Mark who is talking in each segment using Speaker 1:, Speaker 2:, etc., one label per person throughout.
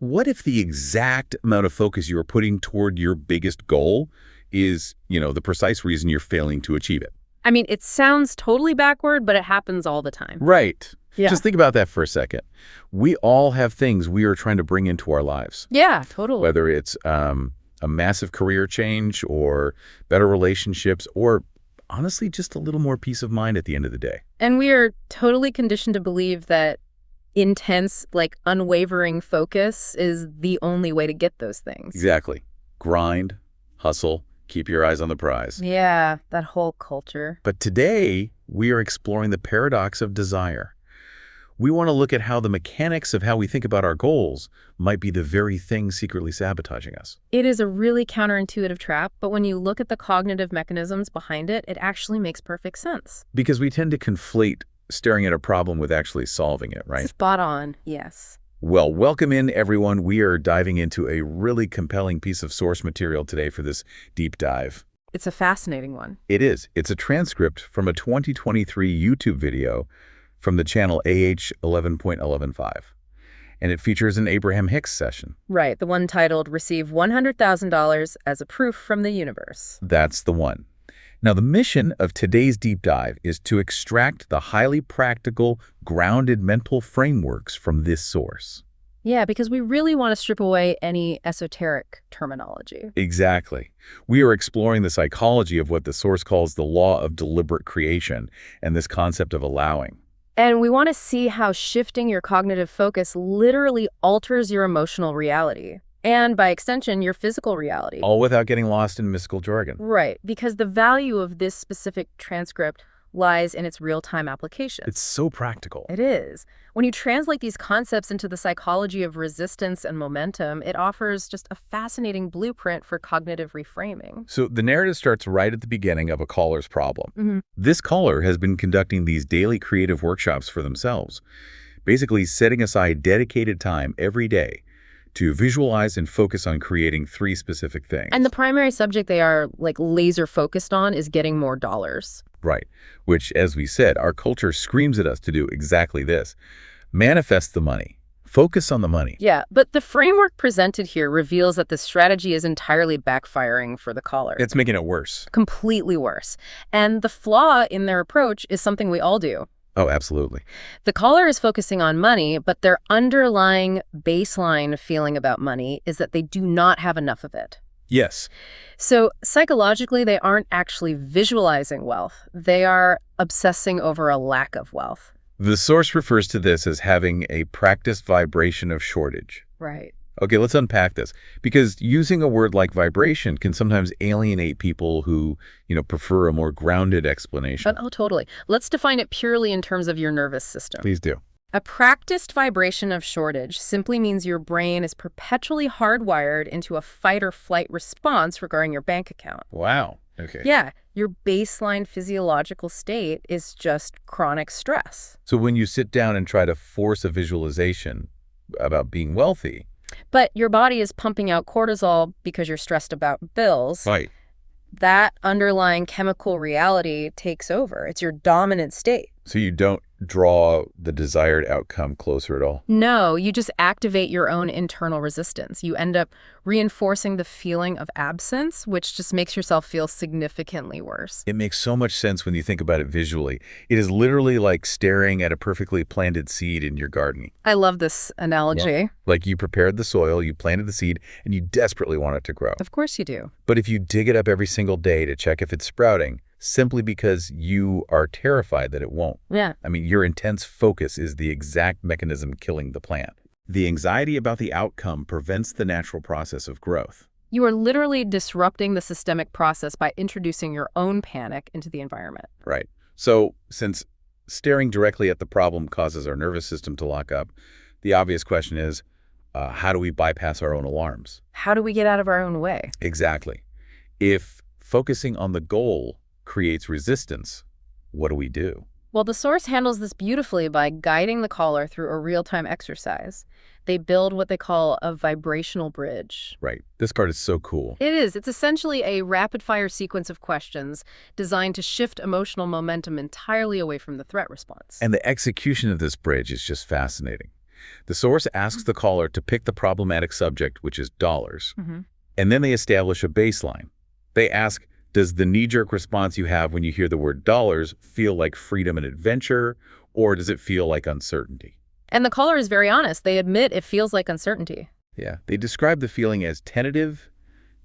Speaker 1: What if the exact amount of focus you are putting toward your biggest goal is, the precise reason you're failing to achieve it?
Speaker 2: I mean, it sounds totally backward, but it happens all the time.
Speaker 1: Right.
Speaker 2: Yeah.
Speaker 1: Just think about that for a second. We all have things we are trying to bring into our lives.
Speaker 2: Yeah, totally.
Speaker 1: Whether it's a massive career change or better relationships or honestly just a little more peace of mind at the end of the day.
Speaker 2: And we are totally conditioned to believe that intense, unwavering focus is the only way to get those things.
Speaker 1: Exactly. Grind, hustle, keep your eyes on the prize.
Speaker 2: Yeah, that whole culture.
Speaker 1: But today, we are exploring the paradox of desire. We want to look at how the mechanics of how we think about our goals might be the very thing secretly sabotaging us.
Speaker 2: It is a really counterintuitive trap, but when you look at the cognitive mechanisms behind it, it actually makes perfect sense.
Speaker 1: Because we tend to conflate staring at a problem with actually solving it, right?
Speaker 2: Spot on, yes.
Speaker 1: Well, welcome in, everyone. We are diving into a really compelling piece of source material today for this deep dive.
Speaker 2: It's a fascinating one.
Speaker 1: It is. It's a transcript from a 2023 YouTube video from the channel AH 11.115. And it features an Abraham Hicks session.
Speaker 2: Right, the one titled Receive $100,000 as a Proof from the Universe.
Speaker 1: That's the one. Now, the mission of today's deep dive is to extract the highly practical, grounded mental frameworks from this source.
Speaker 2: Yeah, because we really want to strip away any esoteric terminology.
Speaker 1: Exactly. We are exploring the psychology of what the source calls the law of deliberate creation and this concept of allowing.
Speaker 2: And we want to see how shifting your cognitive focus literally alters your emotional reality. And by extension, your physical reality.
Speaker 1: All without getting lost in mystical jargon.
Speaker 2: Right, because the value of this specific transcript lies in its real-time application.
Speaker 1: It's so practical.
Speaker 2: It is. When you translate these concepts into the psychology of resistance and momentum, it offers just a fascinating blueprint for cognitive reframing.
Speaker 1: So the narrative starts right at the beginning of a caller's problem.
Speaker 2: Mm-hmm.
Speaker 1: This caller has been conducting these daily creative workshops for themselves, basically setting aside dedicated time every day to visualize and focus on creating 3 specific things.
Speaker 2: And the primary subject they are laser focused on is getting more dollars.
Speaker 1: Right, which, as we said, our culture screams at us to do exactly this. Manifest the money. Focus on the money.
Speaker 2: Yeah, but the framework presented here reveals that the strategy is entirely backfiring for the caller.
Speaker 1: It's making it worse.
Speaker 2: Completely worse. And the flaw in their approach is something we all do.
Speaker 1: Oh, absolutely.
Speaker 2: The caller is focusing on money, but their underlying baseline feeling about money is that they do not have enough of it.
Speaker 1: Yes.
Speaker 2: So psychologically, they aren't actually visualizing wealth. They are obsessing over a lack of wealth.
Speaker 1: The source refers to this as having a practiced vibration of shortage.
Speaker 2: Right.
Speaker 1: Okay, let's unpack this, because using a word like vibration can sometimes alienate people who, prefer a more grounded explanation.
Speaker 2: Oh, totally. Let's define it purely in terms of your nervous system.
Speaker 1: Please do.
Speaker 2: A practiced vibration of shortage simply means your brain is perpetually hardwired into a fight or flight response regarding your bank account.
Speaker 1: Wow. Okay.
Speaker 2: Yeah, your baseline physiological state is just chronic stress.
Speaker 1: So when you sit down and try to force a visualization about being wealthy,
Speaker 2: but your body is pumping out cortisol because you're stressed about bills.
Speaker 1: right,
Speaker 2: That underlying chemical reality takes over. It's your dominant state.
Speaker 1: so you don't draw the desired outcome closer at all.
Speaker 2: No, you just activate your own internal resistance. You end up reinforcing the feeling of absence, which just makes yourself feel significantly worse.
Speaker 1: It makes so much sense when you think about it visually. It is literally like staring at a perfectly planted seed in your garden.
Speaker 2: I love this analogy.
Speaker 1: Yeah. Like you prepared the soil, you planted the seed, and you desperately want it to grow.
Speaker 2: Of course you do.
Speaker 1: But if you dig it up every single day to check if it's sprouting, simply because you are terrified that it won't.
Speaker 2: Yeah.
Speaker 1: I mean, your intense focus is the exact mechanism killing the plant. The anxiety about the outcome prevents the natural process of growth.
Speaker 2: You are literally disrupting the systemic process by introducing your own panic into the environment.
Speaker 1: Right. So since staring directly at the problem causes our nervous system to lock up, the obvious question is, how do we bypass our own alarms?
Speaker 2: How do we get out of our own way?
Speaker 1: Exactly. If focusing on the goal creates resistance, what do we do?
Speaker 2: Well, the source handles this beautifully by guiding the caller through a real-time exercise. They build what they call a vibrational bridge.
Speaker 1: Right. This card is so cool.
Speaker 2: It is. It's essentially a rapid-fire sequence of questions designed to shift emotional momentum entirely away from the threat response.
Speaker 1: And the execution of this bridge is just fascinating. The source asks the caller to pick the problematic subject, which is dollars.
Speaker 2: Hmm.
Speaker 1: And then they establish a baseline. They ask, does the knee-jerk response you have when you hear the word dollars feel like freedom and adventure, or does it feel like uncertainty?
Speaker 2: And the caller is very honest. They admit it feels like uncertainty.
Speaker 1: Yeah, they describe the feeling as tentative,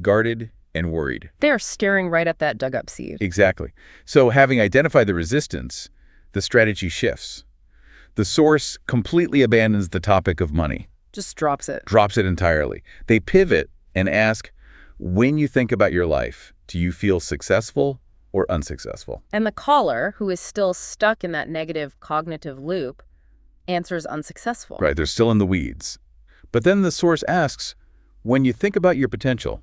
Speaker 1: guarded, and worried.
Speaker 2: They are staring right at that dug-up seed.
Speaker 1: Exactly. So having identified the resistance, the strategy shifts. The source completely abandons the topic of money.
Speaker 2: Just drops it.
Speaker 1: Drops it entirely. They pivot and ask, when you think about your life, do you feel successful or unsuccessful?
Speaker 2: And the caller, who is still stuck in that negative cognitive loop, answers unsuccessful.
Speaker 1: Right, they're still in the weeds. But then the source asks, when you think about your potential,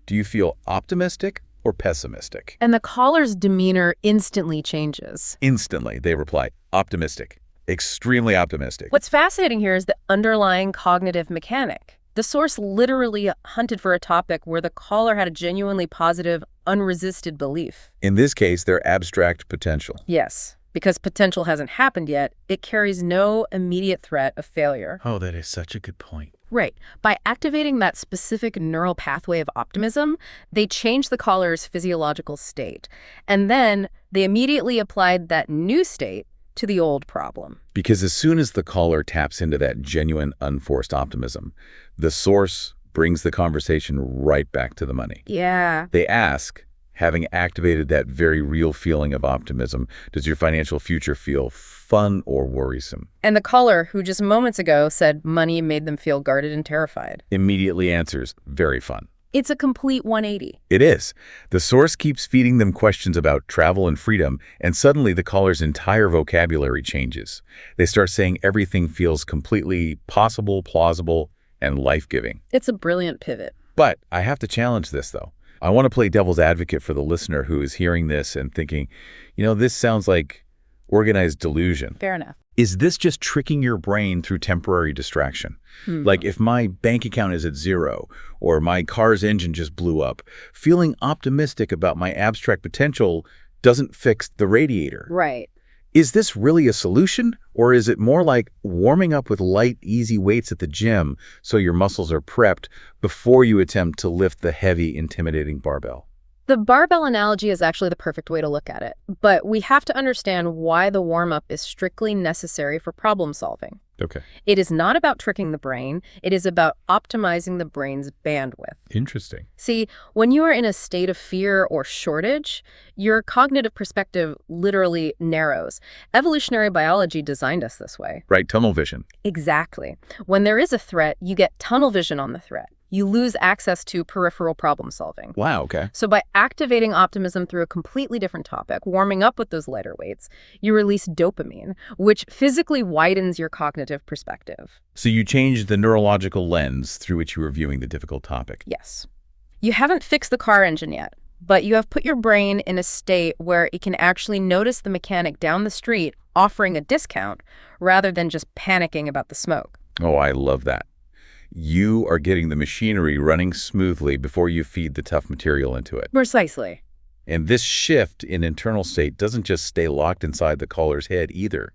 Speaker 1: do you feel optimistic or pessimistic?
Speaker 2: And the caller's demeanor instantly changes.
Speaker 1: Instantly, they reply, optimistic. Extremely optimistic.
Speaker 2: What's fascinating here is the underlying cognitive mechanic. The source literally hunted for a topic where the caller had a genuinely positive, unresisted belief.
Speaker 1: In this case, their abstract potential.
Speaker 2: Yes, because potential hasn't happened yet, it carries no immediate threat of failure.
Speaker 1: Oh, that is such a good point.
Speaker 2: Right. By activating that specific neural pathway of optimism, they changed the caller's physiological state. And then they immediately applied that new state to the old problem.
Speaker 1: Because as soon as the caller taps into that genuine, unforced optimism, the source brings the conversation right back to the money.
Speaker 2: Yeah.
Speaker 1: They ask, having activated that very real feeling of optimism, does your financial future feel fun or worrisome?
Speaker 2: And the caller, who just moments ago said money made them feel guarded and terrified,
Speaker 1: Immediately answers, very fun.
Speaker 2: it's a complete 180.
Speaker 1: It is. The source keeps feeding them questions about travel and freedom, and suddenly the caller's entire vocabulary changes. They start saying everything feels completely possible, plausible, and life-giving.
Speaker 2: It's a brilliant pivot.
Speaker 1: But I have to challenge this, though. I want to play devil's advocate for the listener who is hearing this and thinking, this sounds like organized delusion.
Speaker 2: Fair enough.
Speaker 1: Is this just tricking your brain through temporary distraction? Like if my bank account is at zero or my car's engine just blew up, feeling optimistic about my abstract potential doesn't fix the radiator.
Speaker 2: Right.
Speaker 1: Is this really a solution, or is it more like warming up with light, easy weights at the gym so your muscles are prepped before you attempt to lift the heavy, intimidating barbell?
Speaker 2: The barbell analogy is actually the perfect way to look at it, but we have to understand why the warm-up is strictly necessary for problem solving.
Speaker 1: Okay.
Speaker 2: It is not about tricking the brain. It is about optimizing the brain's bandwidth.
Speaker 1: Interesting.
Speaker 2: See, when you are in a state of fear or shortage, your cognitive perspective literally narrows. Evolutionary biology designed us this way.
Speaker 1: Right, tunnel vision.
Speaker 2: Exactly. When there is a threat, you get tunnel vision on the threat. You lose access to peripheral problem solving.
Speaker 1: Wow, okay.
Speaker 2: So by activating optimism through a completely different topic, warming up with those lighter weights, you release dopamine, which physically widens your cognitive perspective.
Speaker 1: So you changed the neurological lens through which you were viewing the difficult topic.
Speaker 2: Yes. You haven't fixed the car engine yet, but you have put your brain in a state where it can actually notice the mechanic down the street offering a discount rather than just panicking about the smoke.
Speaker 1: Oh, I love that. You are getting the machinery running smoothly before you feed the tough material into it.
Speaker 2: Precisely.
Speaker 1: And this shift in internal state doesn't just stay locked inside the caller's head either.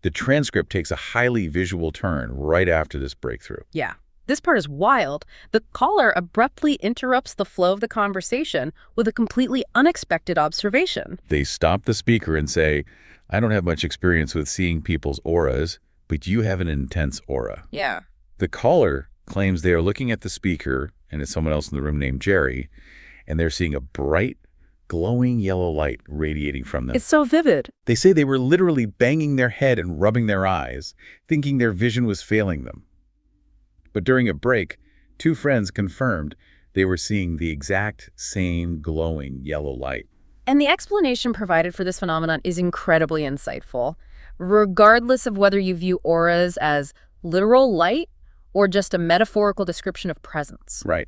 Speaker 1: The transcript takes a highly visual turn right after this breakthrough.
Speaker 2: Yeah. This part is wild. The caller abruptly interrupts the flow of the conversation with a completely unexpected observation.
Speaker 1: They stop the speaker and say, I don't have much experience with seeing people's auras, but you have an intense aura.
Speaker 2: Yeah.
Speaker 1: The caller claims they are looking at the speaker, and it's someone else in the room named Jerry, and they're seeing a bright, glowing yellow light radiating from them.
Speaker 2: It's so vivid.
Speaker 1: They say they were literally banging their head and rubbing their eyes, thinking their vision was failing them. But during a break, two friends confirmed they were seeing the exact same glowing yellow light.
Speaker 2: And the explanation provided for this phenomenon is incredibly insightful. Regardless of whether you view auras as literal light or just a metaphorical description of presence.
Speaker 1: Right.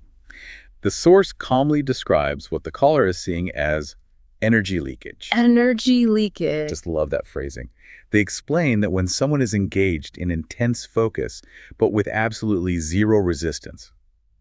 Speaker 1: The source calmly describes what the caller is seeing as energy leakage.
Speaker 2: Energy leakage.
Speaker 1: Just love that phrasing. They explain that when someone is engaged in intense focus, but with absolutely zero resistance,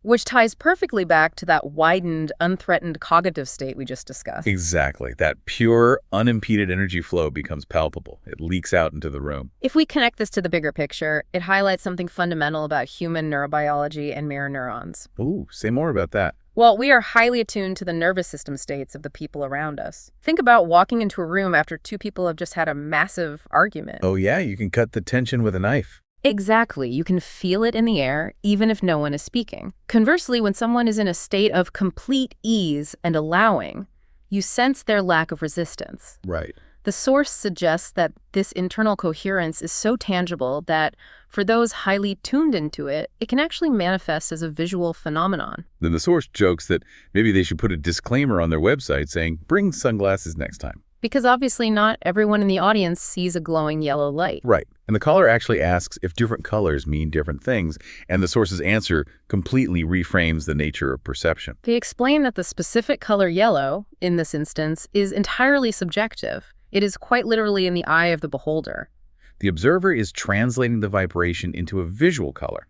Speaker 2: Which ties perfectly back to that widened, unthreatened cognitive state we just discussed.
Speaker 1: Exactly. That pure, unimpeded energy flow becomes palpable. It leaks out into the room.
Speaker 2: If we connect this to the bigger picture, it highlights something fundamental about human neurobiology and mirror neurons.
Speaker 1: Ooh, say more about that.
Speaker 2: Well, we are highly attuned to the nervous system states of the people around us. Think about walking into a room after two people have just had a massive argument.
Speaker 1: Oh yeah, you can cut the tension with a knife.
Speaker 2: Exactly. You can feel it in the air, even if no one is speaking. Conversely, when someone is in a state of complete ease and allowing, you sense their lack of resistance.
Speaker 1: Right.
Speaker 2: The source suggests that this internal coherence is so tangible that for those highly tuned into it, it can actually manifest as a visual phenomenon.
Speaker 1: Then the source jokes that maybe they should put a disclaimer on their website saying, bring sunglasses next time.
Speaker 2: Because obviously not everyone in the audience sees a glowing yellow light.
Speaker 1: Right. And the caller actually asks if different colors mean different things, and the source's answer completely reframes the nature of perception.
Speaker 2: They explain that the specific color yellow, in this instance, is entirely subjective. It is quite literally in the eye of the beholder.
Speaker 1: The observer is translating the vibration into a visual color.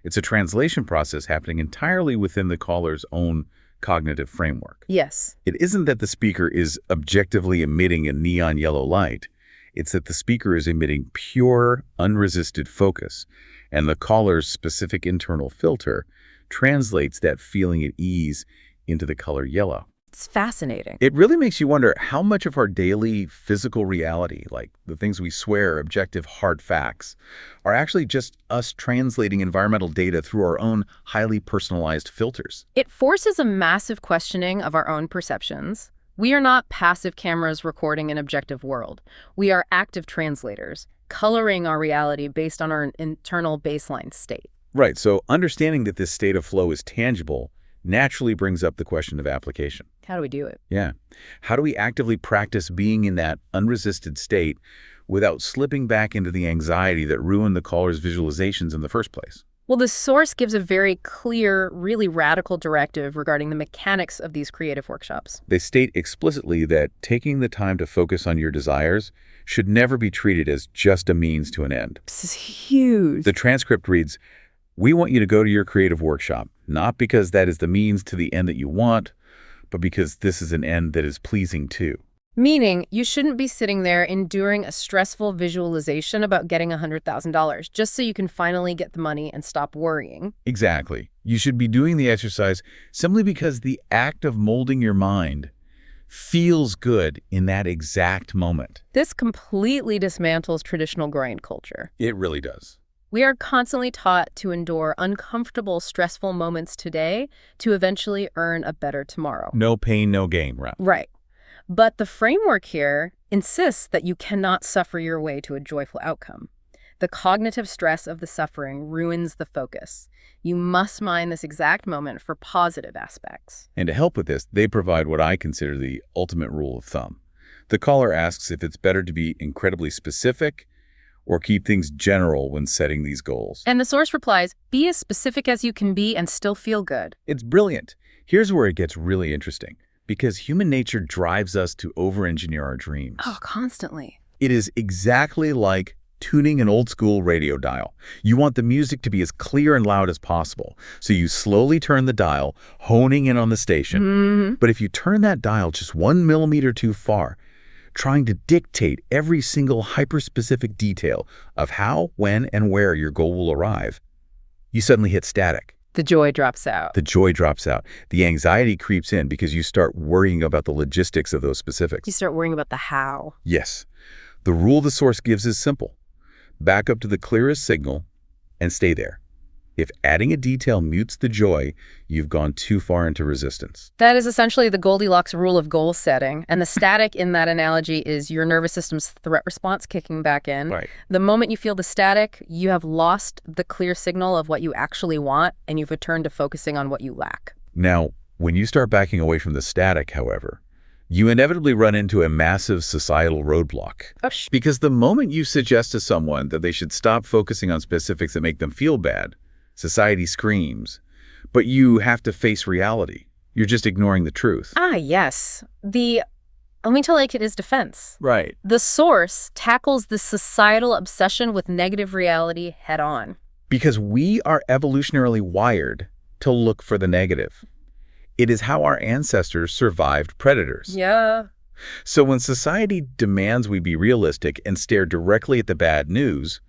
Speaker 1: It's a translation process happening entirely within the caller's own cognitive framework.
Speaker 2: Yes.
Speaker 1: It isn't that the speaker is objectively emitting a neon yellow light. It's that the speaker is emitting pure, unresisted focus, and the caller's specific internal filter translates that feeling at ease into the color yellow.
Speaker 2: It's fascinating.
Speaker 1: It really makes you wonder how much of our daily physical reality, like the things we swear are objective hard facts, are actually just us translating environmental data through our own highly personalized filters.
Speaker 2: It forces a massive questioning of our own perceptions. We are not passive cameras recording an objective world. We are active translators, coloring our reality based on our internal baseline state.
Speaker 1: Right, so understanding that this state of flow is tangible naturally brings up the question of application.
Speaker 2: How do we do it?
Speaker 1: Yeah. How do we actively practice being in that unresisted state without slipping back into the anxiety that ruined the caller's visualizations in the first place?
Speaker 2: Well, the source gives a very clear, really radical directive regarding the mechanics of these creative workshops.
Speaker 1: They state explicitly that taking the time to focus on your desires should never be treated as just a means to an end.
Speaker 2: This is huge.
Speaker 1: The transcript reads, "We want you to go to your creative workshop, not because that is the means to the end that you want, but because this is an end that is pleasing too."
Speaker 2: Meaning, you shouldn't be sitting there enduring a stressful visualization about getting $100,000 just so you can finally get the money and stop worrying.
Speaker 1: Exactly. You should be doing the exercise simply because the act of molding your mind feels good in that exact moment.
Speaker 2: This completely dismantles traditional grind culture.
Speaker 1: It really does.
Speaker 2: We are constantly taught to endure uncomfortable, stressful moments today to eventually earn a better tomorrow.
Speaker 1: No pain, no gain, right?
Speaker 2: Right. But the framework here insists that you cannot suffer your way to a joyful outcome. The cognitive stress of the suffering ruins the focus. You must mine this exact moment for positive aspects.
Speaker 1: And to help with this, they provide what I consider the ultimate rule of thumb. The caller asks if it's better to be incredibly specific or keep things general when setting these goals.
Speaker 2: And the source replies, be as specific as you can be and still feel good.
Speaker 1: It's brilliant. Here's where it gets really interesting, because human nature drives us to over-engineer our dreams.
Speaker 2: Oh, constantly.
Speaker 1: It is exactly like tuning an old-school radio dial. You want the music to be as clear and loud as possible, so you slowly turn the dial, honing in on the station.
Speaker 2: Mm-hmm.
Speaker 1: But if you turn that dial just 1 millimeter too far, trying to dictate every single hyper-specific detail of how, when, and where your goal will arrive, you suddenly hit static.
Speaker 2: The joy drops out.
Speaker 1: The joy drops out. The anxiety creeps in because you start worrying about the logistics of those specifics.
Speaker 2: You start worrying about the how.
Speaker 1: Yes. The rule the source gives is simple. Back up to the clearest signal and stay there. If adding a detail mutes the joy, you've gone too far into resistance.
Speaker 2: That is essentially the Goldilocks rule of goal setting. And the static in that analogy is your nervous system's threat response kicking back in.
Speaker 1: Right.
Speaker 2: The moment you feel the static, you have lost the clear signal of what you actually want, and you've returned to focusing on what you lack.
Speaker 1: Now, when you start backing away from the static, however, you inevitably run into a massive societal roadblock. Because the moment you suggest to someone that they should stop focusing on specifics that make them feel bad, society screams, but you have to face reality. You're just ignoring the truth.
Speaker 2: Ah, yes. Let me tell it his defense.
Speaker 1: Right.
Speaker 2: The source tackles the societal obsession with negative reality head on.
Speaker 1: Because we are evolutionarily wired to look for the negative. It is how our ancestors survived predators.
Speaker 2: Yeah.
Speaker 1: So when society demands we be realistic and stare directly at the bad news,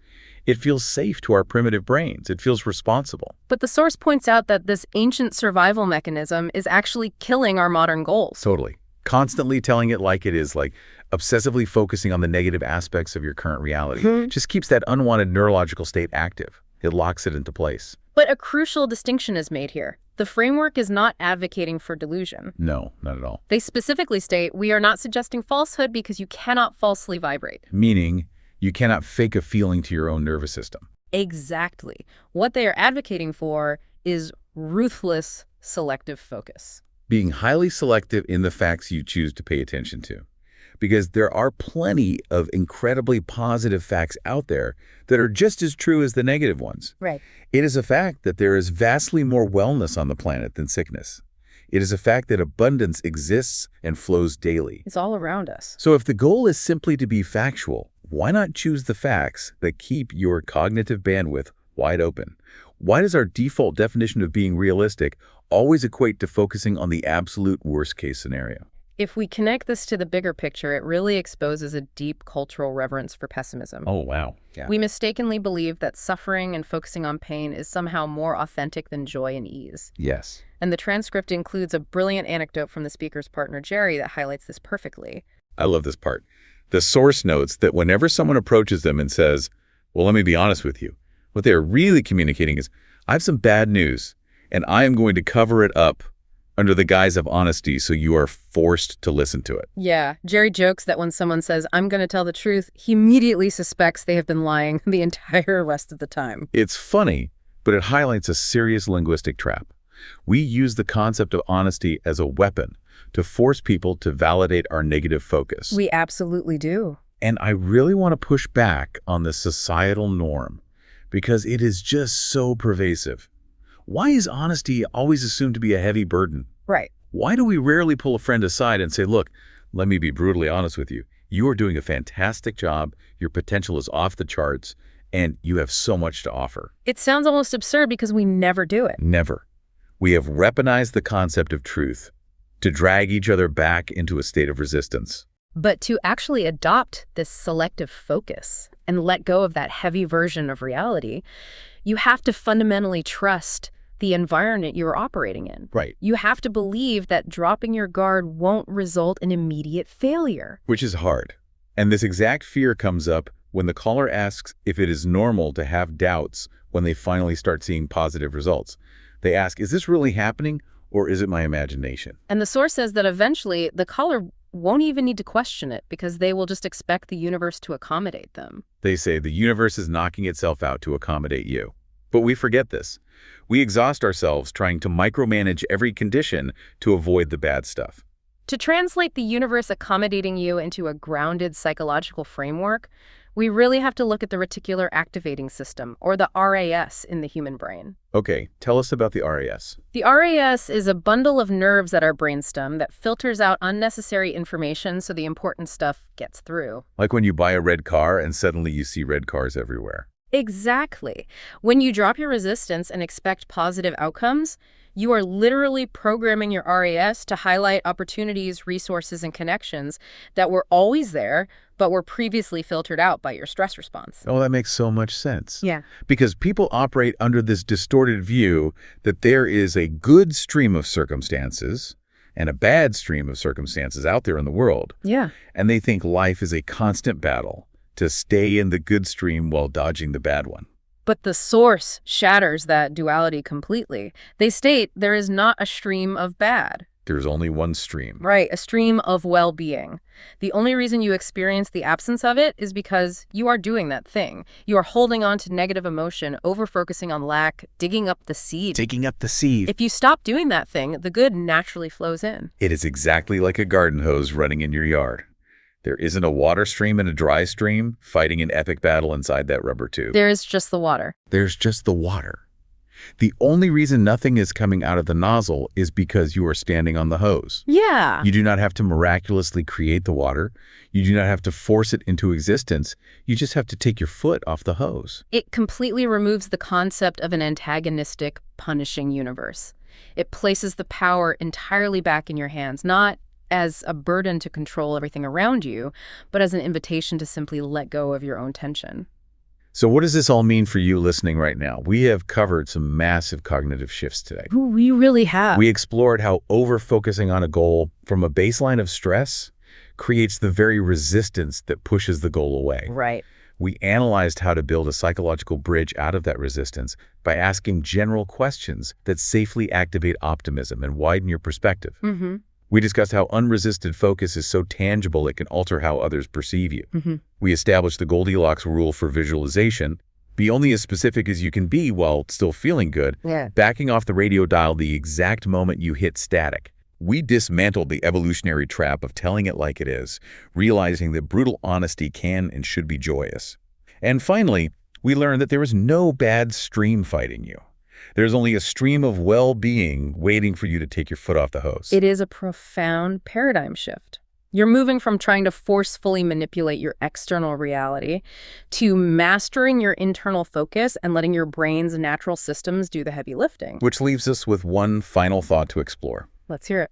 Speaker 1: it feels safe to our primitive brains. It feels responsible.
Speaker 2: But the source points out that this ancient survival mechanism is actually killing our modern goals.
Speaker 1: Totally. Constantly telling it like it is, like obsessively focusing on the negative aspects of your current reality, just keeps that unwanted neurological state active. It locks it into place.
Speaker 2: But a crucial distinction is made here. The framework is not advocating for delusion.
Speaker 1: No, not at all.
Speaker 2: They specifically state, we are not suggesting falsehood because you cannot falsely vibrate.
Speaker 1: Meaning, you cannot fake a feeling to your own nervous system.
Speaker 2: Exactly. What they are advocating for is ruthless selective focus.
Speaker 1: Being highly selective in the facts you choose to pay attention to. Because there are plenty of incredibly positive facts out there that are just as true as the negative ones.
Speaker 2: Right.
Speaker 1: It is a fact that there is vastly more wellness on the planet than sickness. It is a fact that abundance exists and flows daily.
Speaker 2: It's all around us.
Speaker 1: So if the goal is simply to be factual, why not choose the facts that keep your cognitive bandwidth wide open? Why does our default definition of being realistic always equate to focusing on the absolute worst-case scenario?
Speaker 2: If we connect this to the bigger picture, it really exposes a deep cultural reverence for pessimism.
Speaker 1: Oh, wow. Yeah.
Speaker 2: We mistakenly believe that suffering and focusing on pain is somehow more authentic than joy and ease.
Speaker 1: Yes.
Speaker 2: And the transcript includes a brilliant anecdote from the speaker's partner, Jerry, that highlights this perfectly.
Speaker 1: I love this part. The source notes that whenever someone approaches them and says, well, let me be honest with you, what they're really communicating is, I have some bad news, and I am going to cover it up under the guise of honesty, so you are forced to listen to it.
Speaker 2: Yeah, Jerry jokes that when someone says, I'm going to tell the truth, he immediately suspects they have been lying the entire rest of the time.
Speaker 1: It's funny, but it highlights a serious linguistic trap. We use the concept of honesty as a weapon to force people to validate our negative focus.
Speaker 2: We absolutely do.
Speaker 1: And I really want to push back on the societal norm because it is just so pervasive. Why is honesty always assumed to be a heavy burden?
Speaker 2: Right.
Speaker 1: Why do we rarely pull a friend aside and say, look, let me be brutally honest with you. You are doing a fantastic job. Your potential is off the charts, and you have so much to offer.
Speaker 2: It sounds almost absurd because we never do it.
Speaker 1: Never. We have weaponized the concept of truth to drag each other back into a state of resistance.
Speaker 2: But to actually adopt this selective focus and let go of that heavy version of reality, you have to fundamentally trust the environment you're operating in.
Speaker 1: Right.
Speaker 2: You have to believe that dropping your guard won't result in immediate failure.
Speaker 1: Which is hard. And this exact fear comes up when the caller asks if it is normal to have doubts when they finally start seeing positive results. They ask, is this really happening or is it my imagination?
Speaker 2: And the source says that eventually the caller won't even need to question it because they will just expect the universe to accommodate them.
Speaker 1: They say the universe is knocking itself out to accommodate you. But we forget this. We exhaust ourselves trying to micromanage every condition to avoid the bad stuff.
Speaker 2: To translate the universe accommodating you into a grounded psychological framework, we really have to look at the reticular activating system, or the RAS, in the human brain.
Speaker 1: Okay, tell us about the RAS.
Speaker 2: The RAS is a bundle of nerves at our brainstem that filters out unnecessary information so the important stuff gets through.
Speaker 1: Like when you buy a red car and suddenly you see red cars everywhere.
Speaker 2: Exactly. When you drop your resistance and expect positive outcomes, you are literally programming your RAS to highlight opportunities, resources, and connections that were always there, but were previously filtered out by your stress response.
Speaker 1: Oh, that makes so much sense.
Speaker 2: Yeah.
Speaker 1: Because people operate under this distorted view that there is a good stream of circumstances and a bad stream of circumstances out there in the world.
Speaker 2: Yeah.
Speaker 1: And they think life is a constant battle to stay in the good stream while dodging the bad one.
Speaker 2: But the source shatters that duality completely. They state there is not a stream of bad.
Speaker 1: There's only one stream.
Speaker 2: Right, a stream of well-being. The only reason you experience the absence of it is because you are doing that thing. You are holding on to negative emotion, over-focusing on lack, digging up the seed.
Speaker 1: Taking up the seed.
Speaker 2: If you stop doing that thing, the good naturally flows in.
Speaker 1: It is exactly like a garden hose running in your yard. There isn't a water stream and a dry stream fighting an epic battle inside that rubber tube.
Speaker 2: There is just the water.
Speaker 1: There's just the water. The only reason nothing is coming out of the nozzle is because you are standing on the hose.
Speaker 2: Yeah.
Speaker 1: You do not have to miraculously create the water. You do not have to force it into existence. You just have to take your foot off the hose.
Speaker 2: It completely removes the concept of an antagonistic, punishing universe. It places the power entirely back in your hands, not as a burden to control everything around you, but as an invitation to simply let go of your own tension.
Speaker 1: So what does this all mean for you listening right now? We have covered some massive cognitive shifts today.
Speaker 2: Ooh, we really have.
Speaker 1: We explored how over-focusing on a goal from a baseline of stress creates the very resistance that pushes the goal away.
Speaker 2: Right.
Speaker 1: We analyzed how to build a psychological bridge out of that resistance by asking general questions that safely activate optimism and widen your perspective. We discussed how unresisted focus is so tangible it can alter how others perceive you. We established the Goldilocks rule for visualization: be only as specific as you can be while still feeling good, backing off the radio dial the exact moment you hit static. We dismantled the evolutionary trap of telling it like it is, realizing that brutal honesty can and should be joyous. And finally, we learned that there is no bad stream fighting you. There's only a stream of well-being waiting for you to take your foot off the hose.
Speaker 2: It is a profound paradigm shift. You're moving from trying to forcefully manipulate your external reality to mastering your internal focus and letting your brain's natural systems do the heavy lifting.
Speaker 1: Which leaves us with one final thought to explore.
Speaker 2: Let's hear it.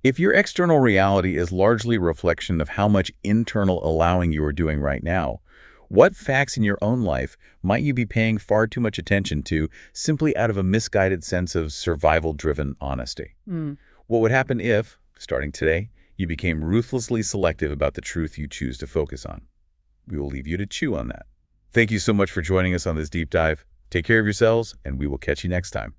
Speaker 1: If your external reality is largely a reflection of how much internal allowing you are doing right now, what facts in your own life might you be paying far too much attention to simply out of a misguided sense of survival-driven honesty? What would happen if, starting today, you became ruthlessly selective about the truth you choose to focus on? We will leave you to chew on that. Thank you so much for joining us on this deep dive. Take care of yourselves, and we will catch you next time.